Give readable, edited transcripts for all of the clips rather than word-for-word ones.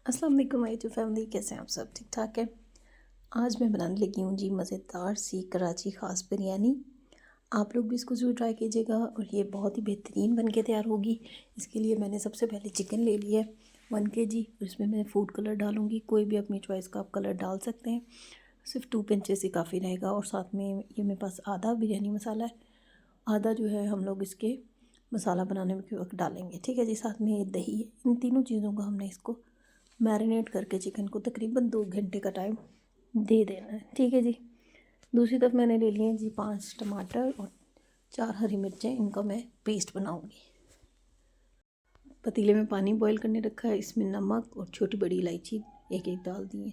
अस्सलाम वालेकुम my to family, कैसे हैं आप सब? ठीक ठाक है। आज मैं बनाने लगी हूँ जी मज़ेदार सी कराची ख़ास बिरयानी। आप लोग भी इसको ज़रूर ट्राई कीजिएगा और ये बहुत ही बेहतरीन बन के तैयार होगी। इसके लिए मैंने सबसे पहले चिकन ले लिया है 1 kg और इसमें मैं फ़ूड कलर डालूँगी। कोई भी अपनी चॉइस का आप कलर डाल सकते हैं, सिर्फ 2 पिंचेस ही काफ़ी रहेगा। और साथ में ये मेरे पास आधा बिरयानी मसाला है, आधा जो है हम लोग इसके मसाला बनाने के वक्त डालेंगे। ठीक है जी। साथ में ये दही है। इन तीनों चीज़ों को हमने इसको मैरिनेट करके चिकन को तकरीबन 2 घंटे का टाइम दे देना है। ठीक है जी। दूसरी तरफ मैंने ले लिए हैं जी 5 टमाटर और 4 हरी मिर्चें। इनका मैं पेस्ट बनाऊंगी। पतीले में पानी बॉईल करने रखा है, इसमें नमक और छोटी बड़ी इलायची एक एक डाल दी है।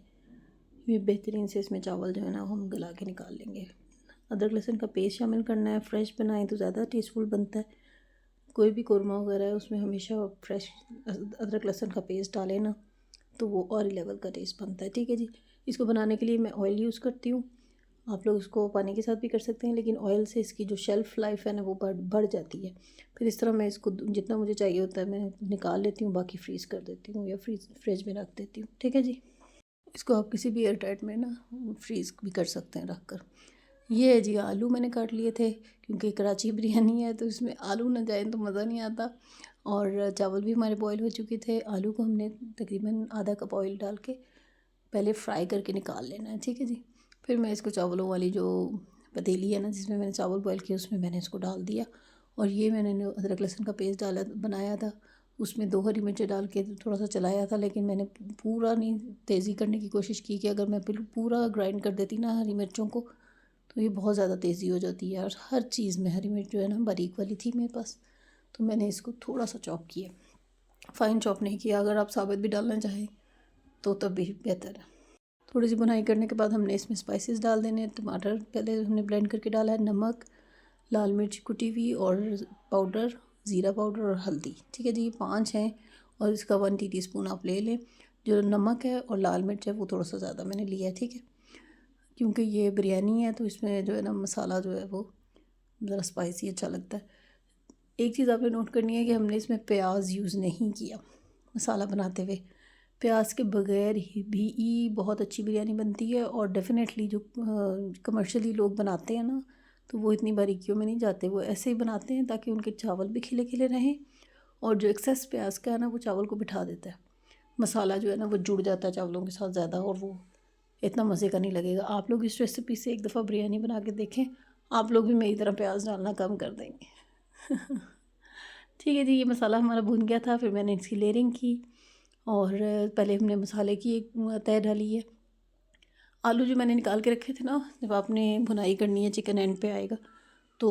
ये बेहतरीन से इसमें चावल जो है ना हम गला के निकाल लेंगे। अदरक लहसुन का पेस्ट शामिल करना है। फ्रेश बनाएं तो ज़्यादा टेस्टफुल बनता है। कोई भी कौरमा वगैरह है उसमें हमेशा फ्रेश अदरक लहसुन का पेस्ट डालें ना, तो वो और लेवल का टेस्ट बनता है। ठीक है जी। इसको बनाने के लिए मैं ऑयल यूज़ करती हूँ। आप लोग इसको पानी के साथ भी कर सकते हैं, लेकिन ऑयल से इसकी जो शेल्फ़ लाइफ है ना वो बढ़ जाती है। फिर इस तरह मैं इसको जितना मुझे चाहिए होता है मैं निकाल लेती हूँ, बाकी फ्रीज़ कर देती हूँ या फ्रिज में रख देती हूँ। ठीक है जी। इसको आप किसी भी एयर टाइट में ना फ्रीज़ भी कर सकते हैं रख कर। ये है जी आलू मैंने काट लिए थे, क्योंकि कराची बिरयानी है तो इसमें आलू ना जाए तो मज़ा नहीं आता। और चावल भी हमारे बॉईल हो चुके थे। आलू को हमने तकरीबन आधा कप ऑयल डाल के पहले फ्राई करके निकाल लेना है। ठीक है जी। फिर मैं इसको चावलों वाली जो पतीली है ना जिसमें मैंने चावल बॉईल किया उसमें मैंने इसको डाल दिया। और ये मैंने अदरक लहसुन का पेस्ट डाला बनाया था, उसमें 2 हरी मिर्चें डाल के थोड़ा सा चलाया था। लेकिन मैंने पूरा नहीं तेज़ी करने की कोशिश की कि अगर मैं पूरा ग्राइंड कर देती ना हरी मिर्चों को तो ये बहुत ज़्यादा तेज़ी हो जाती है। और हर चीज़ में हरी मिर्च जो है ना बारीक वाली थी मेरे पास, तो मैंने इसको थोड़ा सा चॉप किया, फ़ाइन चॉप नहीं किया। अगर आप साबित भी डालना चाहें तो तब भी बेहतर है। थोड़ी सी बुनाई करने के बाद हमने इसमें स्पाइसेस डाल देने हैं। टमाटर पहले हमने ब्लेंड करके डाला है, नमक, लाल मिर्च कुटी हुई और पाउडर, ज़ीरा पाउडर और हल्दी। ठीक है जी। ये 5 हैं और इसका 1 टीस्पून आप ले लें। जो नमक है और लाल मिर्च है वो थोड़ा सा ज़्यादा मैंने लिया है। ठीक है, क्योंकि ये बिरयानी है तो इसमें जो है ना मसाला जो है वो ज़रा स्पाइसी अच्छा लगता है। एक चीज़ आपने नोट करनी है कि हमने इसमें प्याज यूज़ नहीं किया मसाला बनाते हुए। प्याज के बगैर ही भी बहुत अच्छी बिरयानी बनती है। और डेफ़िनेटली जो कमर्शियली लोग बनाते हैं ना तो वो इतनी बारीकियों में नहीं जाते, वो ऐसे ही बनाते हैं ताकि उनके चावल भी खिले खिले रहें। और जो एक्सेस प्याज का है ना वो चावल को बिठा देता है। मसाला जो है ना वो जुड़ जाता है चावलों के साथ ज़्यादा और वो इतना मज़े का नहीं लगेगा। आप लोग इस रेसिपी से एक दफ़ा बिरयानी बना के देखें, आप लोग भी मेरी तरह प्याज डालना कम कर देंगे। ठीक है जी। ये मसाला हमारा भुन गया था, फिर मैंने इसकी लेयरिंग की और पहले हमने मसाले की एक तह डाली है। आलू जो मैंने निकाल के रखे थे ना, जब आपने भुनाई करनी है चिकन एंड पे आएगा तो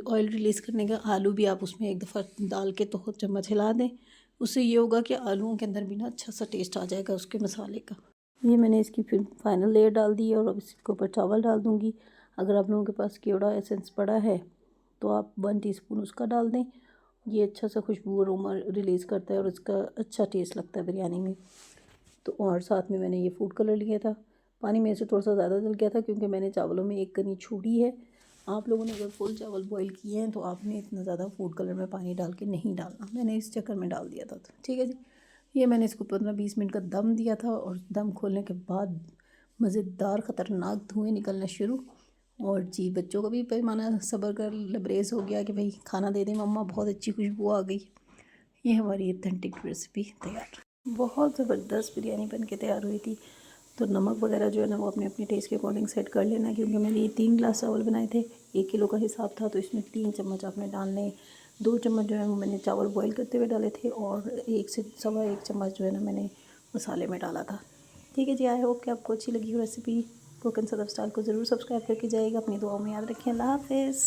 ऑयल रिलीज़ करने का आलू भी आप उसमें एक दफ़ा डाल के तो चम्मच हिला दें। उससे ये होगा कि आलूओं के अंदर भी ना अच्छा सा टेस्ट आ जाएगा उसके मसाले का। ये मैंने इसकी फिर फाइनल लेयर डाल दी है और अब इसके ऊपर चावल डाल दूँगी। अगर आप लोगों के पास केवड़ा एसेंस पड़ा है तो आप 1 टीस्पून उसका डाल दें। ये अच्छा सा खुशबू अरोमा रिलीज़ करता है और इसका अच्छा टेस्ट लगता है बिरयानी में। तो और साथ में मैंने ये फूड कलर लिया था। पानी मेरे से थोड़ा सा ज़्यादा जल गया था क्योंकि मैंने चावलों में एक कनी छोड़ी है। आप लोगों ने अगर फुल चावल बॉईल किए हैं तो आपने इतना ज़्यादा फूड कलर में पानी डाल के नहीं डालना। मैंने इस चक्कर में डाल दिया था। ठीक है जी। ये मैंने इसको 15-20 मिनट का दम दिया था और दम खोलने के बाद मज़ेदार ख़तरनाक धुएँ निकलना शुरू। और जी बच्चों का भी पैमाना सब्र कर लबरेज़ हो गया कि भाई खाना दे दें मम्मा, बहुत अच्छी खुशबू आ गई। ये हमारी ऑथेंटिक रेसिपी तैयार। बहुत ज़बरदस्त बिरयानी बन के तैयार हुई थी। तो नमक वगैरह जो है ना वो अपने अपने टेस्ट के अकॉर्डिंग सेट कर लेना, क्योंकि मैंने ये 3 गिलास चावल बनाए थे, 1 किलो का हिसाब था तो इसमें 3 चम्मच आपने डालने। 2 चम्मच जो है वो मैंने चावल बॉईल करते हुए डाले थे और 1 से सवा 1 चम्मच जो है ना मैंने मसाले में डाला था। ठीक है जी। आई होप कि आपको अच्छी लगी हो recipe. Cook and Sadaf style को ज़रूर सब्सक्राइब करके जाइएगा। अपनी दुआओं में याद रखें। अल्लाह हाफ़िज़।